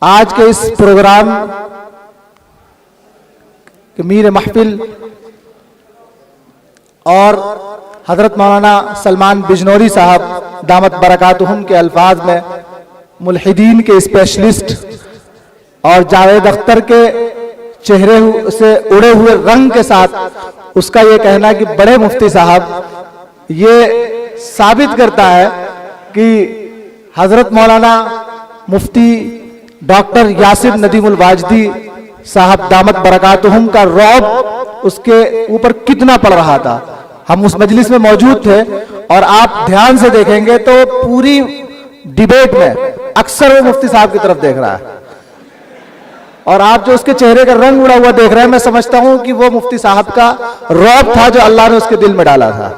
آج کے اس پروگرام کے میر محفل اور حضرت مولانا سلمان بجنوری صاحب دامت برکاتہم کے الفاظ میں ملحدین کے اسپیشلسٹ اور جاوید اختر کے چہرے سے اڑے ہوئے رنگ کے ساتھ اس کا یہ کہنا کہ بڑے مفتی صاحب، یہ ثابت کرتا ہے کہ حضرت مولانا مفتی ڈاکٹر یاسر ندیم الواجدی صاحب دامت برکاتہم کا رعب اس کے اوپر کتنا پڑ رہا تھا۔ ہم اس مجلس میں موجود تھے اور آپ دھیان سے دیکھیں گے تو پوری ڈیبیٹ میں اکثر وہ مفتی صاحب کی طرف دیکھ رہا ہے، اور آپ جو اس کے چہرے کا رنگ اڑا ہوا دیکھ رہے ہیں، میں سمجھتا ہوں کہ وہ مفتی صاحب کا رعب تھا جو اللہ نے اس کے دل میں ڈالا تھا۔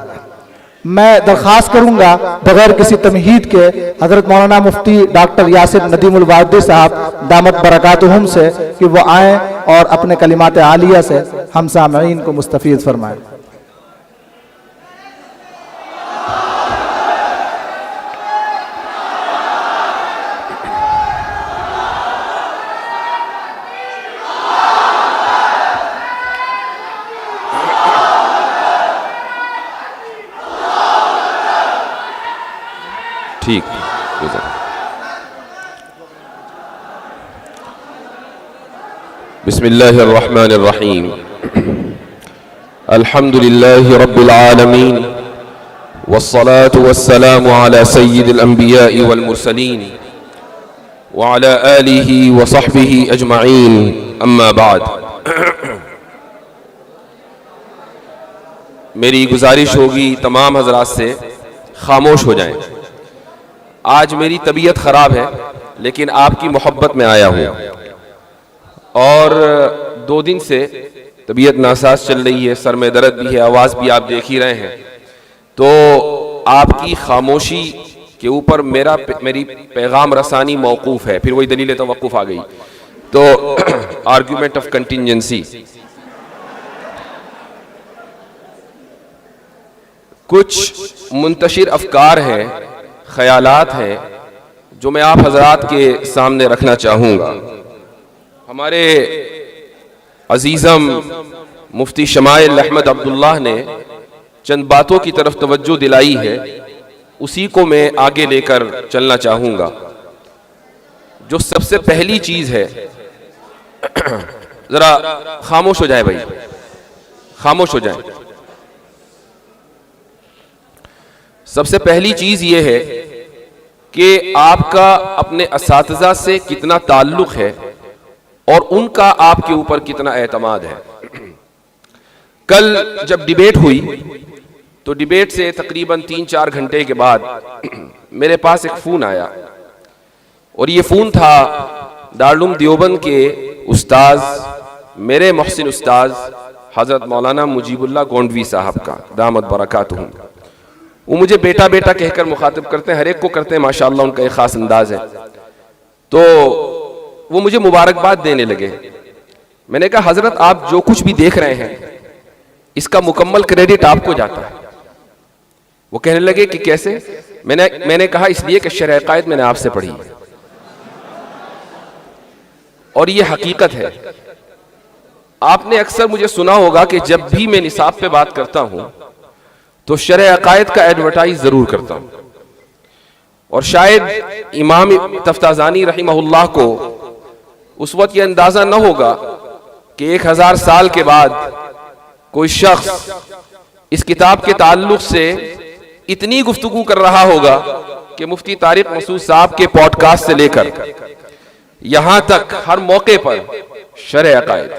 میں درخواست کروں گا بغیر کسی تمہید کے حضرت مولانا مفتی ڈاکٹر یاسر ندیم الواجدی صاحب دامت برکاتہم سے کہ وہ آئیں اور اپنے کلمات عالیہ سے ہم سامعین کو مستفید فرمائیں۔ ٹھیک، بسم اللہ الرحمن الرحیم، الحمد للہ رب العالمین، والصلاة والسلام على سید الانبیاء والمرسلین وعلى آلہ وصحبہ اجمعین، اما بعد۔ میری گزارش ہوگی تمام حضرات سے خاموش ہو جائیں۔ آج میری طبیعت خراب ہے لیکن آپ کی محبت میں آیا ہوں، اور 2 دن سے طبیعت ناساز چل رہی ہے، سر میں درد بھی ہے، آواز بھی آپ دیکھ ہی رہے ہیں، تو آپ کی خاموشی کے اوپر میری پیغام رسانی موقوف ہے۔ پھر وہی دلیل توقف آ گئی، تو آرگیومنٹ آف کنٹینجنسی۔ کچھ منتشر افکار ہیں، خیالات ہیں جو میں آپ حضرات کے سامنے رکھنا چاہوں گا۔ ہمارے عزیزم مفتی شمائل احمد عبداللہ نے چند باتوں کی طرف توجہ دلائی ہے، اسی کو میں آگے لے کر چلنا چاہوں گا۔ جو سب سے پہلی چیز ہے، ذرا خاموش ہو جائے بھائی، خاموش ہو جائیں۔ سب سے پہلی چیز یہ ہے کہ آپ کا اپنے اساتذہ سے کتنا تعلق ہے اور ان کا آپ کے اوپر کتنا اعتماد ہے۔ کل جب ڈیبیٹ ہوئی تو ڈیبیٹ سے تقریباً 3-4 گھنٹے کے بعد میرے پاس ایک فون آیا، اور یہ فون تھا دارالعلوم دیوبند کے استاذ، میرے محسن استاذ حضرت مولانا مجیب اللہ گونڈوی صاحب کا دامت برکاتہم۔ وہ مجھے بیٹا بیٹا کہہ کر مخاطب کرتے ہیں، ہر ایک کو کرتے ہیں، ماشاءاللہ ان کا ایک خاص انداز ہے۔ تو وہ مجھے مبارکباد دینے لگے۔ میں نے کہا حضرت آپ جو کچھ بھی دیکھ رہے ہیں اس کا مکمل کریڈٹ آپ کو جاتا ہے۔ وہ کہنے لگے کہ کیسے؟ میں نے کہا اس لیے کہ شرح عقائد میں نے آپ سے پڑھی، اور یہ حقیقت ہے۔ آپ نے اکثر مجھے سنا ہوگا کہ جب بھی میں نصاب پہ بات کرتا ہوں تو شرح عقائد کا ایڈورٹائز ضرور کرتا ہوں، اور شاید امام تفتازانی رحمہ اللہ کو اس وقت یہ اندازہ نہ ہوگا کہ 1000 سال کے بعد کوئی شخص اس کتاب کے تعلق سے اتنی گفتگو کر رہا ہوگا کہ مفتی طارق مسعود صاحب کے پوڈ کاسٹ سے لے کر یہاں تک ہر موقع پر شرح عقائد۔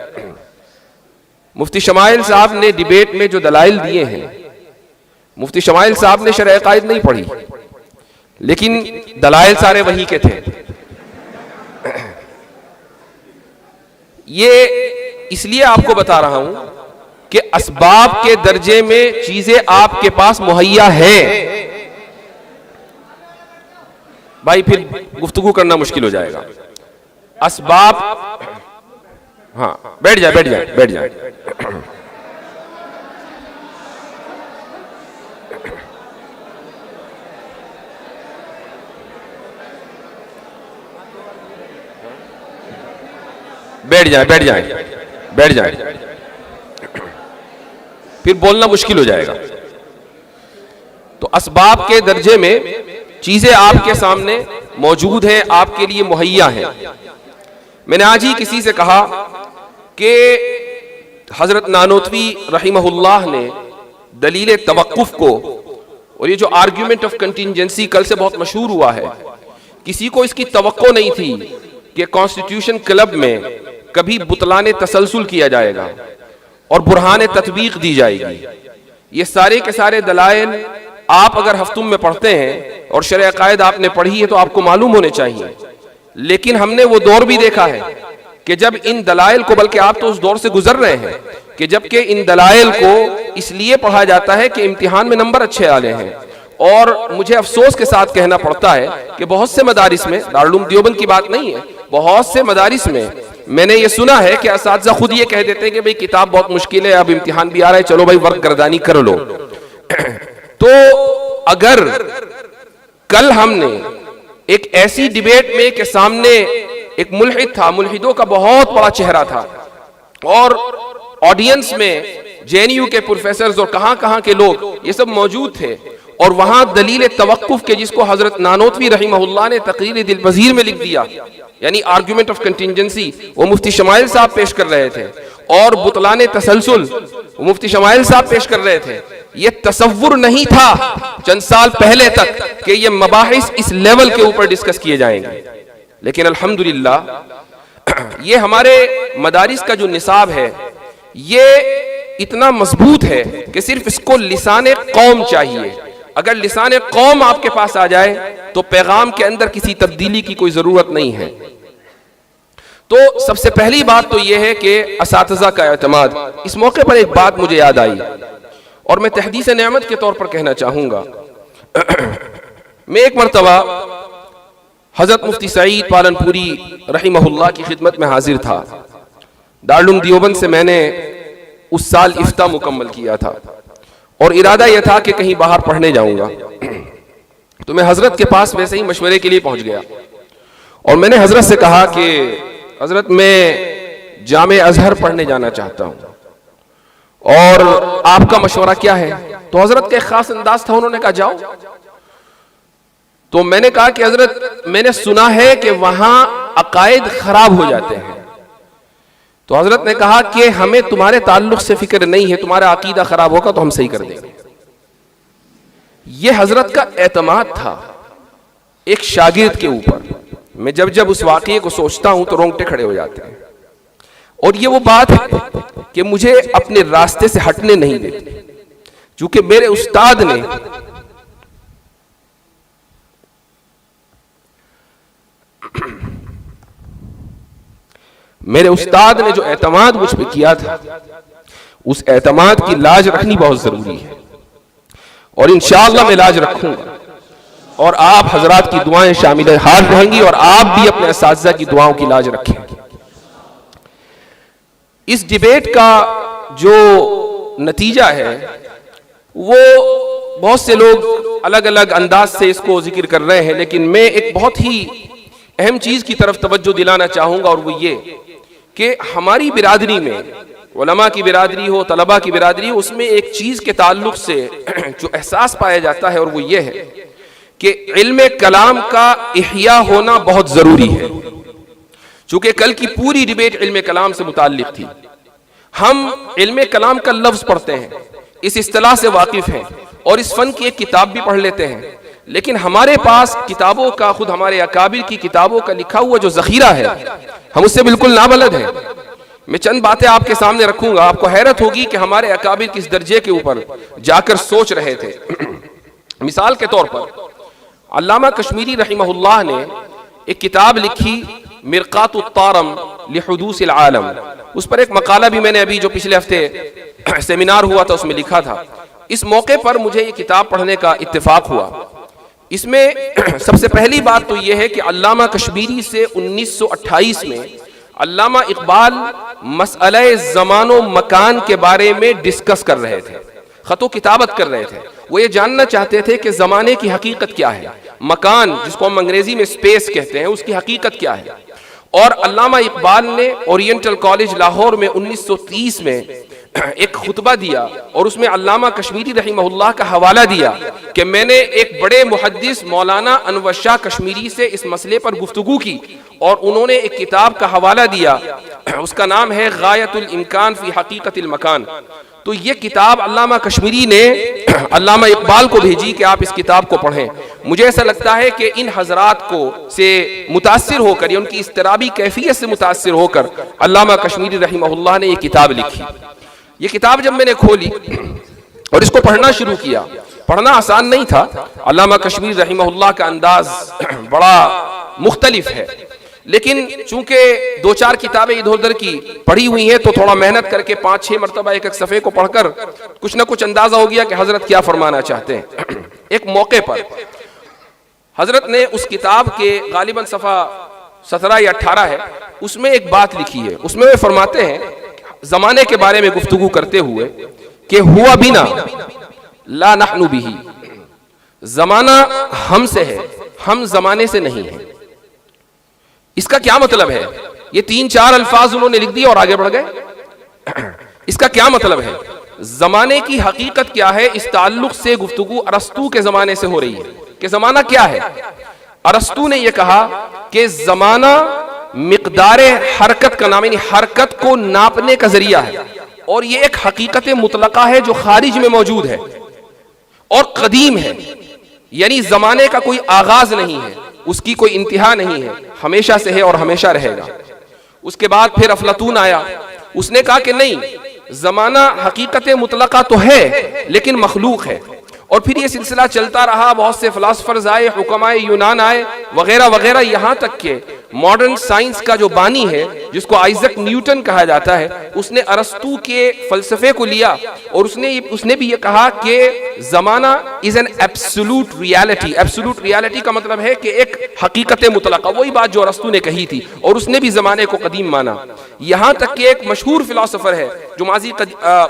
مفتی شمائل صاحب نے ڈیبیٹ میں جو دلائل دیے ہیں، مفتی شمائل صاحب نے شرح عقائد نہیں پڑھی، لیکن دلائل سارے وہی کے تھے۔ یہ اس لیے آپ کو بتا رہا ہوں کہ اسباب کے درجے میں چیزیں آپ کے پاس مہیا ہیں۔ بھائی پھر گفتگو کرنا مشکل ہو جائے گا۔ اسباب، ہاں بیٹھ جائیں۔ بیٹھ جائیں بیٹھ جائیں بیٹھ جائیں، پھر بولنا مشکل ہو جائے گا. تو اسباب کے درجے میں چیزیں آپ کے سامنے موجود ہیں، آپ کے لیے مہیا ہیں. میں نے آج ہی کسی سے کہا کہ حضرت نانوتوی رحمہ اللہ نے دلیل توقف کو، اور یہ جو آرگیومنٹ آف کنٹینجنسی کل سے بہت مشہور ہوا ہے، کسی کو اس کی توقع نہیں تھی کہ کانسٹیٹیوشن کلب میں کبھی بطلان تسلسل کیا جائے گا اور برہان تطبیق دی جائے گی. یہ سارے کے سارے دلائل آپ اگر ہفتوں میں پڑھتے ہیں اور شرع عقائد آپ نے پڑھی ہے تو آپ کو معلوم ہونے چاہیے. لیکن ہم نے وہ دور بھی دیکھا ہے کہ جب ان دلائل کو، بلکہ آپ تو اس دور سے گزر رہے ہیں کہ جبکہ ان دلائل کو اس لیے پڑھا جاتا ہے کہ امتحان میں نمبر اچھے آلے ہیں. اور مجھے افسوس کے ساتھ کہنا پڑتا ہے کہ بہت سے مدارس میں، دارالعلوم دیوبند کی بات نہیں ہے، بہت سے مدارس میں نے یہ سنا ہے کہ اساتذہ خود یہ کہہ دیتے ہیں کہ بھئی کتاب بہت مشکل ہے، اب امتحان بھی آ رہا ہے، چلو بھائی ورق گردانی کر لو. تو اگر کل ہم نے ایک ایسی ڈیبیٹ میں کہ سامنے ایک ملحد تھا، ملحدوں کا بہت بڑا چہرہ تھا، اور آڈینس میں جے این یو کے پروفیسرز اور کہاں کے لوگ یہ سب موجود تھے، اور وہاں دلیل توقف کے جس کو حضرت نانوتوی رحمہ اللہ نے تقریر دلپذیر میں لکھ دیا، یعنی آرگیومنٹ آف کنٹینجنسی، وہ مفتی شمائل صاحب پیش کر رہے تھے، اور بطلان تسلسل وہ مفتی شمائل صاحب پیش کر رہے تھے. یہ تصور نہیں تھا چند سال پہلے تک کہ یہ مباحث اس لیول کے اوپر ڈسکس کیے جائیں گے. لیکن الحمدللہ یہ ہمارے مدارس کا جو نصاب ہے یہ اتنا مضبوط ہے کہ صرف اس کو لسان قوم چاہیے. اگر لسان قوم آپ کے پاس آ جائے تو پیغام کے اندر کسی تبدیلی کی کوئی ضرورت نہیں ہے. تو سب سے پہلی بات تو یہ ہے کہ اساتذہ کا اعتماد. اس موقع پر ایک بات مجھے یاد آئی اور میں تحدیث نعمت کے طور پر کہنا چاہوں گا. میں ایک مرتبہ حضرت مفتی سعید پالنپوری رحمہ اللہ کی خدمت میں حاضر تھا. دارالعلوم دیوبند سے میں نے اس سال افتاء مکمل کیا تھا اور ارادہ یہ تھا کہ کہیں باہر پڑھنے جاؤں گا. تو میں حضرت کے پاس ویسے ہی مشورے کے لیے پہنچ گیا اور میں نے حضرت سے کہا کہ حضرت میں جامع ازہر پڑھنے جانا چاہتا ہوں اور آپ کا مشورہ کیا ہے. تو حضرت کا ایک خاص انداز تھا، انہوں نے کہا جاؤ. تو میں نے کہا کہ حضرت میں نے سنا ہے کہ وہاں عقائد خراب ہو جاتے ہیں. تو حضرت نے کہا کہ ہمیں تمہارے تعلق سے فکر نہیں ہے، تمہارا عقیدہ خراب ہوگا تو ہم صحیح کر دیں گے. یہ حضرت کا اعتماد تھا ایک شاگرد کے اوپر. میں جب اس واقعے کو سوچتا ہوں تو رونگٹے کھڑے ہو جاتے ہیں. اور یہ وہ بات ہے کہ مجھے اپنے راستے سے ہٹنے نہیں دیتی، چونکہ میرے استاد نے جو اعتماد مجھ پہ کیا تھا، اس اعتماد کی لاج رکھنی بہت ضروری ہے، اور انشاءاللہ میں لاج رکھوں گا. اور آپ حضرات کی دعائیں شامل حال رہیں گی اور آپ بھی اپنے اساتذہ کی دعاؤں کی لاج رکھیں. اس ڈیبیٹ کا جو نتیجہ ہے وہ بہت سے لوگ الگ الگ انداز سے اس کو ذکر کر رہے ہیں، لیکن میں ایک بہت ہی اہم چیز کی طرف توجہ دلانا چاہوں گا، اور وہ یہ کہ ہماری برادری میں، علماء کی برادری ہو، طلباء کی برادری ہو، اس میں ایک چیز کے تعلق سے جو احساس پایا جاتا ہے اور وہ یہ ہے کہ علم کلام کا احیاء ہونا بہت ضروری ہے. چونکہ کل کی پوری ڈیبیٹ علم کلام سے متعلق تھی. ہم علم کلام کا لفظ پڑھتے ہیں، اس اصطلاح سے واقف ہیں اور اس فن کی ایک کتاب بھی پڑھ لیتے ہیں، لیکن ہمارے پاس کتابوں کا، خود ہمارے اکابر کی کتابوں کا لکھا ہوا جو ذخیرہ ہے ہم اس سے بالکل نابلد ہیں. میں چند باتیں آپ کے سامنے رکھوں گا، آپ کو حیرت ہوگی کہ ہمارے اکابر کس درجے کے اوپر جا کر سوچ رہے تھے. مثال کے طور پر علامہ کشمیری رحمہ اللہ نے ایک کتاب لکھی مرقات الطارم لحدوث العالم. اس پر ایک مقالہ بھی میں نے ابھی جو پچھلے ہفتے سیمینار ہوا تھا اس میں لکھا تھا. اس موقع پر مجھے یہ کتاب پڑھنے کا اتفاق ہوا. اس میں سب سے پہلی بات تو یہ ہے کہ علامہ کشمیری سے 1928 میں علامہ اقبال مسئلہ زمان و مکان کے بارے میں ڈسکس کر رہے تھے، خط و کتابت کر رہے تھے. وہ یہ جاننا چاہتے تھے کہ زمانے کی حقیقت کیا ہے، مکان جس کو ہم انگریزی میں سپیس کہتے ہیں اس کی حقیقت کیا ہے. اور علامہ اقبال نے اورینٹل کالج لاہور میں 1930 میں ایک خطبہ دیا اور اس میں علامہ کشمیری رحمہ اللہ کا حوالہ دیا کہ میں نے ایک بڑے محدث مولانا انور شاہ کشمیری سے اس مسئلے پر گفتگو کی اور انہوں نے ایک کتاب کا حوالہ دیا، اس کا نام ہے غایت الامکان فی حقیقت المکان۔ تو یہ کتاب علامہ کشمیری نے علامہ اقبال کو بھیجی کہ آپ اس کتاب کو پڑھیں۔ مجھے ایسا لگتا ہے کہ ان حضرات کو سے متاثر ہو کر یا ان کی اضطرابی کیفیت سے متاثر ہو کر علامہ کشمیری رحمہ اللہ نے یہ کتاب لکھی۔ یہ کتاب جب میں نے کھولی اور اس کو پڑھنا شروع کیا، پڑھنا آسان نہیں تھا۔ علامہ کشمیری رحمہ اللہ کا انداز بڑا مختلف ہے، لیکن چونکہ 2-4 کتابیں ادھر ادھر کی پڑھی ہوئی ہیں تو تھوڑا محنت کر کے 5-6 مرتبہ ایک صفحے کو پڑھ کر کچھ نہ کچھ اندازہ ہو گیا کہ حضرت کیا فرمانا چاہتے ہیں۔ ایک موقع پر حضرت نے اس کتاب کے غالباً صفحہ 17 یا 18 ہے، اس میں ایک بات لکھی ہے۔ اس میں وہ فرماتے ہیں زمانے کے بارے میں گفتگو کرتے ہوئے کہ ہوا بنا لا نحن به، زمانہ ہم سے ہے، ہم زمانے سے نہیں ہیں۔ اس کا کیا مطلب ہے؟ یہ 3-4 الفاظ انہوں نے لکھ دیے اور آگے بڑھ گئے۔ اس کا کیا مطلب ہے؟ زمانے کی حقیقت کیا ہے؟ اس تعلق سے گفتگو ارسطو کے زمانے سے ہو رہی ہے کہ زمانہ کیا ہے۔ ارسطو نے یہ کہا کہ زمانہ مقدار حرکت کا نام، یعنی حرکت کو ناپنے کا ذریعہ ہے، اور یہ ایک حقیقت مطلقہ ہے جو خارج میں موجود ہے اور قدیم ہے، یعنی زمانے کا کوئی آغاز نہیں ہے، اس کی کوئی انتہا نہیں ہے، ہمیشہ سے ہے اور ہمیشہ رہے گا۔ اس کے بعد پھر افلاطون آیا، اس نے کہا کہ نہیں، زمانہ حقیقت مطلقہ تو ہے لیکن مخلوق ہے۔ اور پھر یہ سلسلہ چلتا رہا، بہت سے فلاسفرز آئے، حکماء یونان آئے وغیرہ وغیرہ، یہاں تک کہ ماڈرن سائنس کا جو بانی ہے جس کو آئزک نیوٹن کہا جاتا ہے، اس نے ارسطو کے فلسفے کو لیا اور اس نے بھی یہ کہا کہ زمانہ is an absolute reality. Absolute reality کا مطلب ہے کہ ایک حقیقت مطلقہ، وہی بات جو ارسطو نے کہی تھی، اور اس نے بھی زمانے کو قدیم مانا۔ یہاں تک کہ ایک مشہور فلاسفر ہے جو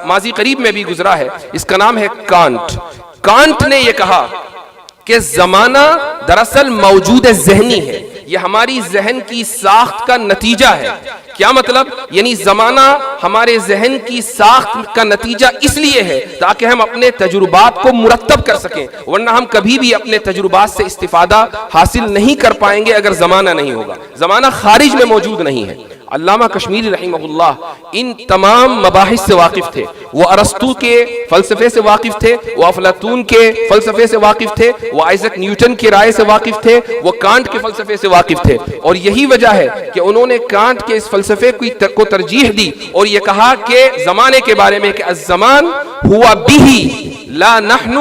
ماضی قریب میں بھی گزرا ہے، اس کا نام ہے کانٹ۔ کانٹ نے یہ کہا کہ زمانہ دراصل موجود ذہنی ہے، یہ ہماری ذہن کی ساخت کا نتیجہ ہے۔ کیا مطلب؟ یعنی زمانہ ہمارے ذہن کی ساخت کا نتیجہ اس لیے ہے تاکہ ہم اپنے تجربات کو مرتب کر سکیں، ورنہ ہم کبھی بھی اپنے تجربات سے استفادہ حاصل نہیں کر پائیں گے اگر زمانہ نہیں ہوگا۔ زمانہ خارج میں موجود نہیں ہے۔ علامہ کشمیری رحمہ اللہ ان تمام مباحث سے واقف تھے۔ وہ ارسطو کے فلسفے سے واقف تھے، وہ افلاطون کے فلسفے سے واقف تھے، وہ آئزک نیوٹن کی رائے سے واقف تھے، وہ کانٹ کے فلسفے سے واقف تھے، اور یہی وجہ ہے کہ انہوں نے کانٹ کے اس فلسفے کو ترجیح دی اور یہ کہا کہ زمانے کے بارے میں کہ الزمان ہوا بھی لا نحن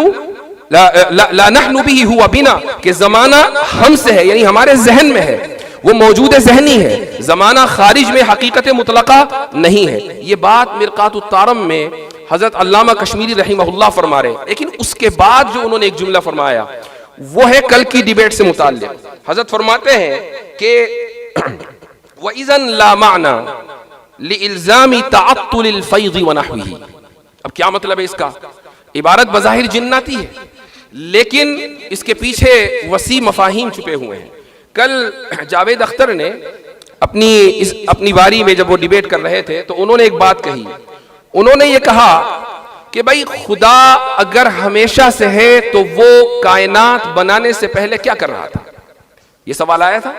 بھی ہوا بنا، کہ زمانہ ہم سے ہے، یعنی ہمارے ذہن میں ہے، وہ موجود ذہنی ہے، زمانہ خارج میں حقیقت مطلقہ نہیں ہے۔ یہ بات مرقات الطارم میں حضرت علامہ کشمیری رحمہ اللہ فرما رہے ہیں، لیکن اس کے بعد جو انہوں نے ایک جملہ فرمایا وہ ہے کل کی ڈیبیٹ سے متعلق۔ حضرت فرماتے ہیں کہ وَإِذَنْ لَا مَعْنَى لِإِلْزَامِ تَعَطُّلِ الْفَيْضِ وَنَحْوِهِ۔ اب کیا مطلب ہے اس کا؟ عبارت بظاہر جناتی ہے لیکن اس کے پیچھے وسیع مفاہیم چھپے ہوئے ہیں۔ کل جاوید اختر نے اپنی باری میں جب وہ ڈیبیٹ کر رہے تھے تو انہوں نے ایک بات کہی، انہوں نے یہ کہا کہ بھائی خدا اگر ہمیشہ سے ہے تو وہ کائنات بنانے سے پہلے کیا کر رہا تھا؟ یہ سوال آیا تھا۔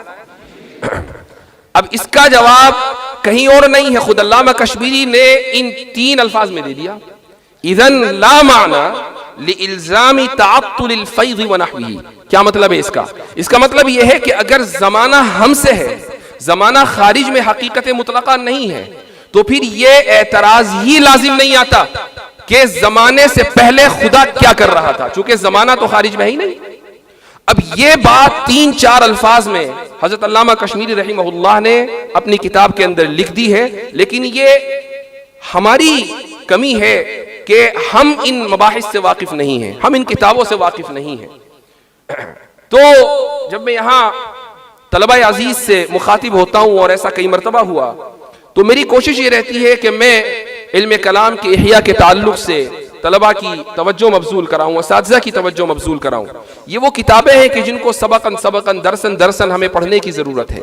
اب اس کا جواب کہیں اور نہیں ہے، خود علامہ کشمیری نے ان 3 الفاظ میں دے دیا۔ اذن لا معنی لإلزام تعطل الفیض ونحوه۔ کیا مطلب ہے اس کا؟ اس کا مطلب یہ ہے کہ اگر زمانہ ہم سے ہے، زمانہ خارج میں حقیقت مطلقہ نہیں ہے، تو پھر یہ اعتراض ہی لازم نہیں آتا کہ زمانے سے پہلے خدا کیا کر رہا تھا، چونکہ زمانہ تو خارج میں ہی نہیں۔ اب یہ بات 3-4 الفاظ میں حضرت علامہ کشمیری رحمہ اللہ نے اپنی کتاب کے اندر لکھ دی ہے، لیکن یہ ہماری کمی ہے کہ ہم ان مباحث سے واقف نہیں ہیں، ہم ان کتابوں سے واقف نہیں ہیں۔ تو جب میں یہاں طلبہ عزیز سے مخاطب ہوتا ہوں، اور ایسا کئی مرتبہ ہوا، تو میری کوشش یہ رہتی ہے کہ میں علم کلام کے احیاء کے تعلق سے طلبہ کی توجہ مبذول کراؤں، اساتذہ کی توجہ مبذول کراؤں، یہ وہ کتابیں ہیں کہ جن کو سبقاً درساً ہمیں پڑھنے کی ضرورت ہے۔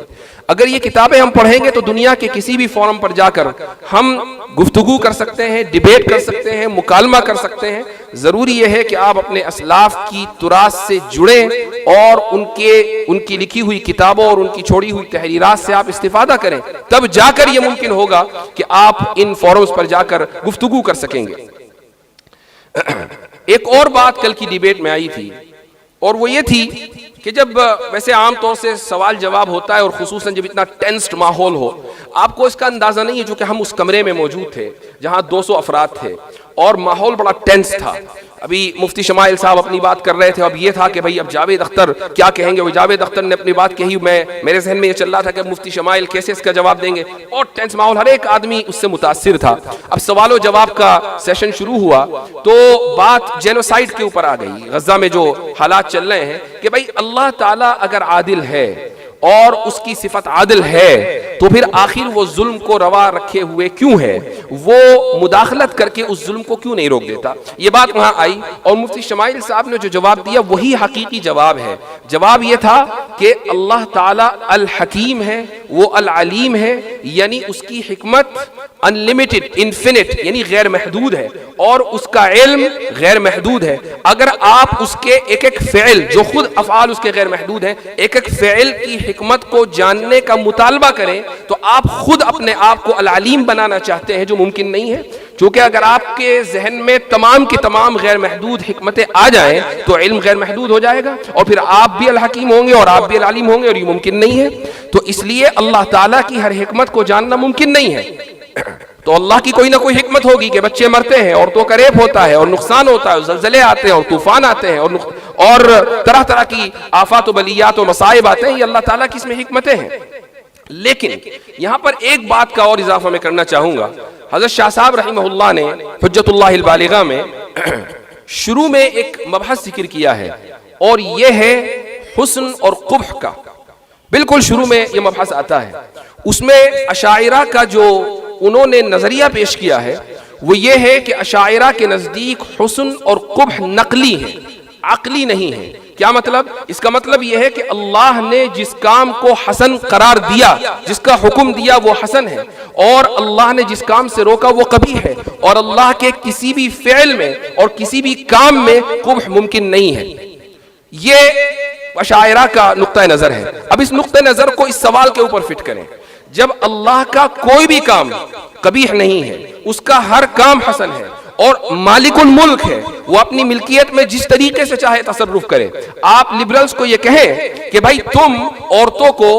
اگر یہ کتابیں ہم پڑھیں گے تو دنیا کے کسی بھی فورم پر جا کر ہم گفتگو کر سکتے ہیں، ڈیبیٹ کر سکتے ہیں، مکالمہ کر سکتے ہیں۔ ضروری یہ ہے کہ آپ اپنے اسلاف کی تراث سے جڑیں اور ان کی لکھی ہوئی کتابوں اور ان کی چھوڑی ہوئی تحریرات سے آپ استفادہ کریں، تب جا کر یہ ممکن ہوگا کہ آپ ان فورمز پر جا کر گفتگو کر سکیں گے۔ ایک اور بات کل کی ڈیبیٹ میں آئی تھی، اور وہ یہ تھی کہ جب ویسے عام طور سے سوال جواب ہوتا ہے اور خصوصاً جب اتنا ٹینسڈ ماحول ہو، آپ کو اس کا اندازہ نہیں ہے، جو کہ ہم اس کمرے میں موجود تھے جہاں 200 افراد تھے اور ماحول بڑا ٹینس تھا۔ ابھی مفتی شمائل صاحب اپنی بات کر رہے تھے، اب یہ تھا کہ بھئی اب جاوید اختر کیا کہیں گے، وہ جاوید اختر نے اپنی بات کہی، میرے ذہن میں یہ چل رہا تھا کہ مفتی شمائل کیسے اس کا جواب دیں گے، اور ٹینس ماحول، ہر ایک آدمی اس سے متاثر تھا۔ اب سوال و جواب کا سیشن شروع ہوا تو بات جینوسائیڈ کے اوپر آ گئی، غزہ میں جو حالات چل رہے ہیں، کہ بھئی اللہ تعالیٰ اگر عادل ہے اور اس کی صفت عادل ہے تو پھر آخر وہ ظلم کو روا رکھے ہوئے کیوں ہے، وہ مداخلت کر کے اس ظلم کو کیوں نہیں روک دیتا۔ یہ بات وہاں آئی اور مفتی شمائل صاحب نے جو جواب دیا وہی حقیقی جواب ہے۔ جواب یہ تھا کہ اللہ تعالیٰ الحکیم ہے، وہ العلیم ہے، یعنی اس کی حکمت انلیمیٹڈ، انفینٹ، یعنی غیر محدود ہے، اور اس کا علم غیر محدود ہے۔ اگر آپ اس کے ایک ایک فعل، جو خود افعال اس کے غیر محدود ہیں، ایک ایک فعل کی حکمت کو جاننے کا مطالبہ کریں تو آپ خود اپنے آپ کو العلیم بنانا چاہتے ہیں، جو ممکن نہیں ہے۔ چونکہ اگر آپ کے ذہن میں تمام کی تمام غیر محدود حکمتیں آ جائیں تو علم غیر محدود ہو جائے گا، اور پھر آپ بھی الحکیم ہوں گے اور آپ بھی العلیم ہوں گے، اور یہ ممکن نہیں ہے۔ تو اس لیے اللہ تعالیٰ کی ہر حکمت کو جاننا ممکن نہیں ہے۔ تو اللہ کی کوئی نہ کوئی حکمت ہوگی کہ بچے مرتے ہیں، عورتوں کا ریپ ہوتا ہے اور نقصان ہوتا ہے، زلزلے آتے ہیں اور طوفان آتے ہیں اور طرح طرح کی آفات و بلیات و مصائب آتے ہیں، یہ اللہ تعالیٰ کی اس میں حکمتیں ہیں۔ لیکن یہاں پر ایک بات کا اور اضافہ میں کرنا چاہوں گا۔ حضرت شاہ صاحب رحمہ اللہ نے حجت اللہ البالغہ میں شروع میں ایک مبحث ذکر کیا ہے، اور یہ ہے حسن اور قبح کا۔ بالکل شروع میں یہ مبحث آتا ہے، اس میں اشاعرہ کا جو انہوں نے نظریہ پیش کیا ہے وہ یہ ہے کہ اشاعرہ کے نزدیک حسن اور قبح نقلی ہے، عقلی نہیں ہے۔ کیا مطلب؟ اس کا مطلب یہ ہے کہ اللہ نے جس کام کو حسن قرار دیا، جس کا حکم دیا وہ حسن ہے، اور اللہ نے جس کام سے روکا وہ قبیح ہے، اور اللہ کے کسی بھی فعل میں اور کسی بھی کام میں قبح ممکن نہیں ہے۔ یہ اشاعرہ کا نقطہ نظر ہے۔ اب اس نقطہ نظر کو اس سوال کے اوپر فٹ کریں، جب اللہ کا کوئی بھی کام قبیح نہیں ہے، اس کا ہر کام حسن ہے، اور مالک الملک ہے، وہ اپنی ملکیت میں جس طریقے سے چاہے تصرف کرے۔ آپ لبرلز کو یہ کہیں کہ بھائی تم عورتوں کو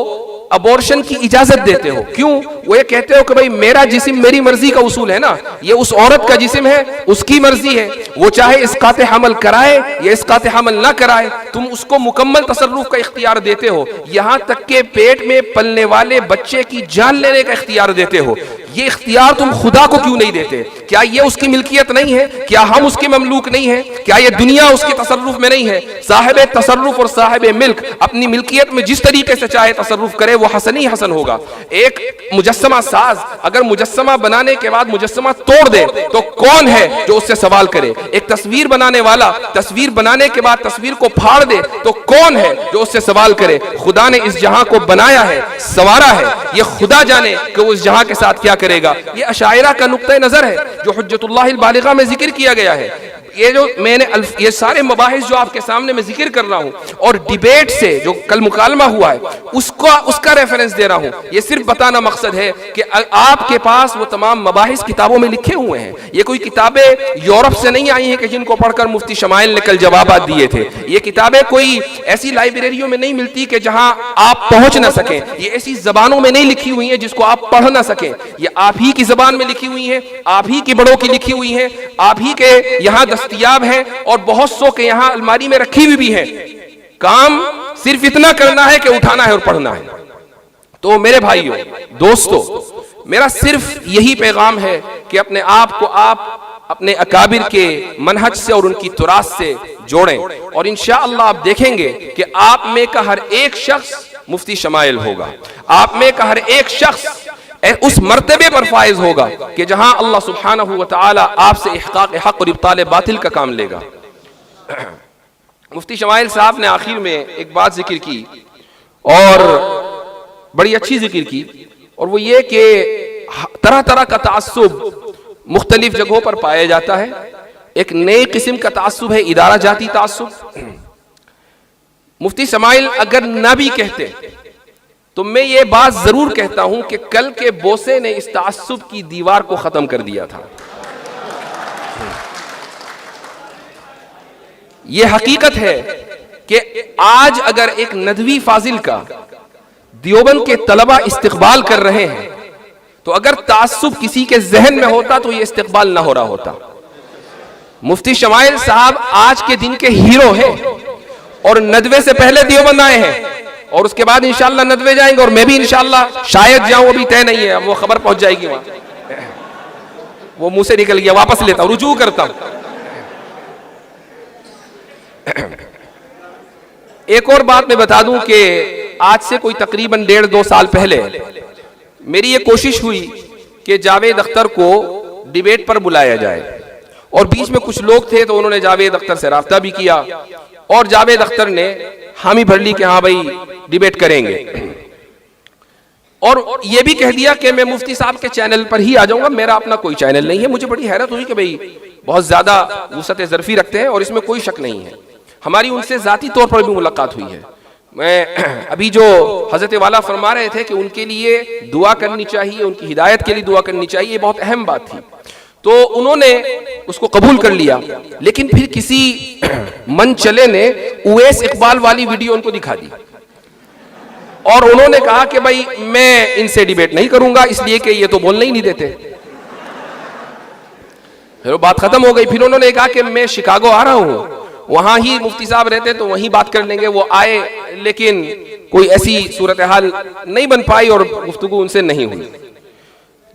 ابورشن کی اجازت دیتے ہو، کیوں؟ وہ یہ کہتے ہو کہ بھائی میرا جسم میری مرضی کا اصول ہے نا، یہ اس عورت کا جسم ہے، اس کی مرضی ہے، وہ چاہے اسقاط حمل کرائے یا اسقاط حمل نہ کرائے، تم اس کو مکمل تصرف کا اختیار دیتے ہو، یہاں تک کہ پیٹ میں پلنے والے بچے کی جان لینے کا اختیار دیتے ہو۔ یہ اختیار تم خدا کو کیوں نہیں دیتے؟ کیا یہ اس کی ملکیت نہیں ہے؟ کیا ہم اس کے مملوک نہیں ہیں؟ کیا یہ دنیا اس کے تصرف میں نہیں ہے؟ صاحب تصرف اور صاحب ملک اپنی ملکیت میں جس طریقے سے چاہے تصرف کرے وہ حسن ہی حسن ہوگا۔ ایک مجسمہ ساز اگر مجسمہ بنانے کے بعد مجسمہ توڑ دے تو کون ہے جو اس سے سوال کرے؟ ایک تصویر بنانے والا تصویر بنانے کے بعد تصویر کو پھاڑ دے تو کون ہے جو اس سے سوال کرے؟ خدا نے اس جہاں کو بنایا ہے، سوارا ہے، یہ خدا جانے کہ وہ اس جہاں کے ساتھ کیا کرے گا۔ یہ اشاعرہ کا نقطہ نظر ہے جو حجت اللہ البالغہ میں ذکر کیا گیا ہے۔ یہ جو میں نے یہ سارے مباحث جو آپ کے سامنے میں ذکر کر رہا ہوں اور ڈیبیٹ سے جو کل مکالمہ ہوا ہے اس کا ریفرنس دے رہا ہوں، یہ صرف بتانا مقصد ہے کہ آپ کے پاس وہ تمام مباحث کتابوں میں لکھے ہوئے ہیں۔ یہ کوئی کتابیں یورپ سے نہیں آئی ہیں کہ جن کو پڑھ کر مفتی شمائل نے کل جوابات دیے تھے۔ یہ کتابیں کوئی ایسی لائبریریوں میں نہیں ملتی کہ جہاں آپ پہنچ نہ سکیں، یہ ایسی زبانوں میں نہیں لکھی ہوئی ہیں جس کو آپ پڑھ نہ سکیں، یہ آپ ہی کی زبان میں لکھی ہوئی ہیں، آپ ہی کی بڑوں کی لکھی ہوئی ہیں، آپ ہی کے یہاں دستیاب ہے، اور بہت سو کے یہاں الماری میں رکھی ہوئی بھی ہے۔ کام صرف اتنا کرنا ہے کہ اٹھانا ہے اور پڑھنا ہے۔ تو میرے بھائیوں، دوستو، میرا صرف یہی پیغام ہے کہ اپنے آپ کو آپ اپنے اکابر کے منہج سے اور ان کی تراث سے جوڑیں، اور انشاءاللہ آپ دیکھیں گے کہ آپ میں کا ہر ایک شخص مفتی شمائل ہوگا، آپ میں کا ہر ایک شخص اس مرتبے پر فائز ہوگا کہ جہاں اللہ سبحانہ و تعالی آپ سے احقاق حق اور ابطال باطل کا کام لے گا۔ مفتی شمائل صاحب نے آخر میں ایک بات ذکر کی اور بڑی اچھی ذکر کی، اور وہ یہ کہ طرح طرح کا تعصب مختلف جگہوں پر پایا جاتا ہے۔ ایک نئی قسم کا تعصب ہے ادارہ جاتی تعصب۔ مفتی شمائل اگر نہ بھی کہتے تو میں یہ بات ضرور کہتا ہوں کہ کل کے بوسے نے اس تعصب کی دیوار کو ختم کر دیا تھا۔ یہ حقیقت ہے کہ آج اگر ایک ندوی فاضل کا دیوبند کے طلبہ استقبال کر رہے ہیں تو اگر تعصب کسی کے ذہن میں ہوتا تو یہ استقبال نہ ہو رہا ہوتا۔ مفتی شمائل صاحب آج کے دن کے ہیرو ہیں، اور ندوے سے پہلے دیوبند آئے ہیں، اور اس کے بعد انشاءاللہ ندوے جائیں گے، اور میں بھی انشاءاللہ شاید جاؤں، ابھی طے نہیں ہے، اب وہ خبر پہنچ جائے گی وہاں، وہ منہ سے نکل گیا، واپس لیتا ہوں، رجوع کرتا ہوں۔ ایک اور بات میں بتا دوں کہ آج سے کوئی تقریباً 1.5-2 سال پہلے میری یہ کوشش ہوئی کہ جاوید اختر کو ڈیبیٹ پر بلایا جائے، اور بیچ میں کچھ لوگ تھے تو انہوں نے جاوید اختر سے رابطہ بھی کیا، اور جاوید اختر نے حامی بھر لی کہ ہاں بھائی ڈیبیٹ کریں گے، اور یہ بھی کہہ دیا کہ میں مفتی صاحب کے چینل پر ہی آ جاؤں گا، میرا اپنا کوئی چینل نہیں ہے۔ مجھے بڑی حیرت ہوئی کہ بھئی بہت زیادہ وسعت ظرفی رکھتے ہیں، اور اس میں کوئی شک نہیں ہے۔ ہماری ان سے ذاتی طور پر بھی ملاقات ہوئی ہے۔ میں ابھی جو حضرت والا فرما رہے تھے کہ ان کے لیے دعا کرنی چاہیے، ان کی ہدایت کے لیے دعا کرنی چاہیے، یہ بہت اہم بات تھی، تو انہوں نے اس کو قبول کر لیا، لیکن پھر کسی من چلے نے اویس اقبال والی ویڈیو ان کو دکھا دی، اور انہوں نے کہا کہ بھائی میں ان سے ڈیبیٹ نہیں کروں گا، اس لیے کہ یہ تو بولنے ہی نہیں دیتے۔ پھر وہ بات ختم ہو گئی۔ پھر انہوں نے کہا کہ میں شکاگو آ رہا ہوں، وہاں ہی مفتی صاحب رہتے تو وہیں بات کر لیں گے۔ وہ آئے لیکن کوئی ایسی صورتحال نہیں بن پائی اور گفتگو ان سے نہیں ہوئی۔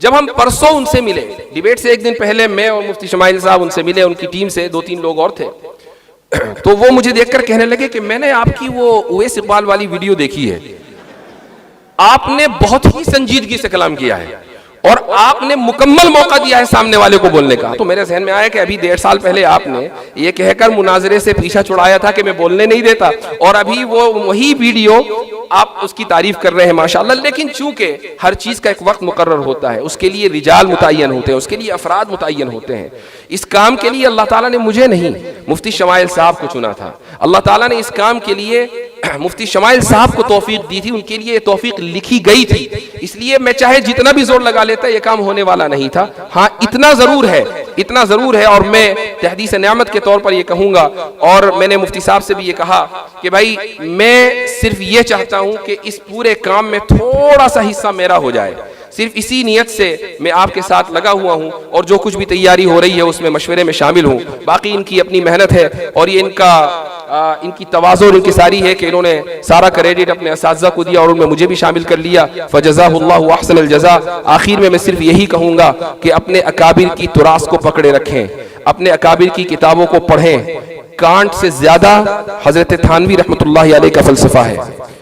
جب ہم پرسوں ان سے ملے، ڈیبیٹ سے ایک دن پہلے میں اور مفتی شمائل صاحب ان سے ملے، ان کی ٹیم سے 2-3 لوگ اور تھے، تو وہ مجھے دیکھ کر کہنے لگے کہ میں نے آپ کی وہ اویس اقبال والی ویڈیو دیکھی ہے، آپ نے بہت ہی سنجیدگی سے کلام کیا ہے، اور آپ نے مکمل موقع دیا ہے سامنے والے کو بولنے کا۔ تو میرے ذہن میں آیا کہ ابھی 1.5 سال پہلے آپ نے یہ کہہ کر مناظرے سے پیچھا چھڑایا تھا کہ میں بولنے نہیں دیتا، اور ابھی وہی ویڈیو آپ اس کی تعریف کر رہے ہیں ماشاءاللہ۔ لیکن چونکہ ہر چیز کا ایک وقت مقرر ہوتا ہے، اس کے لیے رجال متعین ہوتے ہیں، اس کے لیے افراد متعین ہوتے ہیں۔ اس کام کے لیے اللہ تعالیٰ نے مجھے نہیں، مفتی شمائل صاحب کو چنا تھا۔ اللہ تعالیٰ نے اس کام کے لیے مفتی شمائل صاحب کو توفیق دی تھی، ان کے لیے توفیق لکھی گئی تھی، اس لیے میں چاہے جتنا بھی زور لگا لیتا یہ کام ہونے والا نہیں تھا۔ ہاں اتنا ضرور ہے، اور میں تحدیث نعمت کے طور پر یہ کہوں گا، اور میں نے مفتی صاحب سے بھی یہ کہا کہ بھائی میں صرف یہ چاہتا ہوں کہ اس پورے کام میں تھوڑا سا حصہ میرا ہو جائے، صرف اسی نیت سے میں آپ کے ساتھ لگا ہوا ہوں، اور جو کچھ بھی تیاری ہو رہی ہے اس میں مشورے میں شامل ہوں۔ باقی ان کی اپنی محنت ہے، اور یہ ان کی تواضع اور انکساری ہے کہ انہوں نے سارا کریڈٹ اپنے اساتذہ کو دیا اور ان میں مجھے بھی شامل کر لیا، فجزاہ اللہ احسن الجزا۔ آخر میں صرف یہی کہوں گا کہ اپنے اکابر کی تراث کو پکڑے رکھیں، اپنے اکابر کی کتابوں کو پڑھیں۔ کانٹ سے زیادہ حضرت تھانوی رحمۃ اللہ علیہ کا فلسفہ ہے۔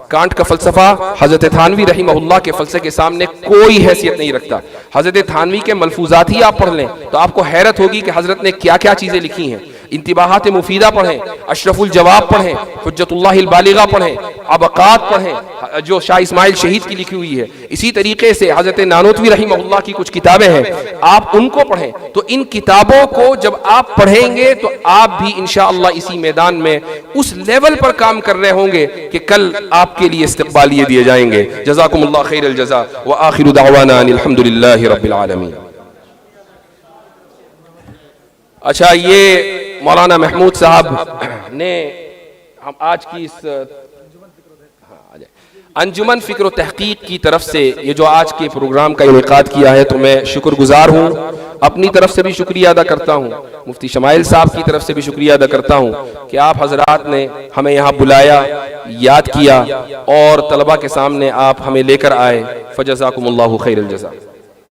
کانٹ کا فلسفہ حضرت تھانوی رحمہ اللہ کے فلسفے کے سامنے کوئی حیثیت نہیں رکھتا۔ حضرت تھانوی کے ملفوظات ہی آپ پڑھ لیں تو آپ کو حیرت ہوگی کہ حضرت نے کیا کیا چیزیں لکھی ہیں۔ انتباہات مفیدہ پڑھیں، اشرف الجواب پڑھیں، حجت اللہ البالغہ پڑھیں، ابقات پڑھیں جو شاہ اسماعیل شہید کی لکھی ہوئی ہے۔ اسی طریقے سے حضرت نانوتوی رحمہ اللہ کی کچھ کتابیں ہیں، آپ ان کو پڑھیں۔ تو ان کتابوں کو جب آپ پڑھیں گے تو آپ بھی انشاءاللہ اسی میدان میں اس لیول پر کام کر رہے ہوں گے کہ کل آپ کے لیے استقبالیے دیے جائیں گے۔ جزاکم اللہ خیر الجزا، وآخر دعوانا ان الحمدللہ رب العالمین۔ اچھا، یہ مولانا محمود صاحب نے ہم آج کی اس انجمن فکر و تحقیق کی طرف سے یہ جو آج کے پروگرام کا انعقاد کیا ہے تو میں شکر گزار ہوں، اپنی طرف سے بھی شکریہ ادا کرتا ہوں، مفتی شمائل صاحب کی طرف سے بھی شکریہ ادا کرتا ہوں کہ آپ حضرات نے ہمیں یہاں بلایا، یاد کیا، اور طلبہ کے سامنے آپ ہمیں لے کر آئے۔ فجزاکم اللہ خیر الجزا۔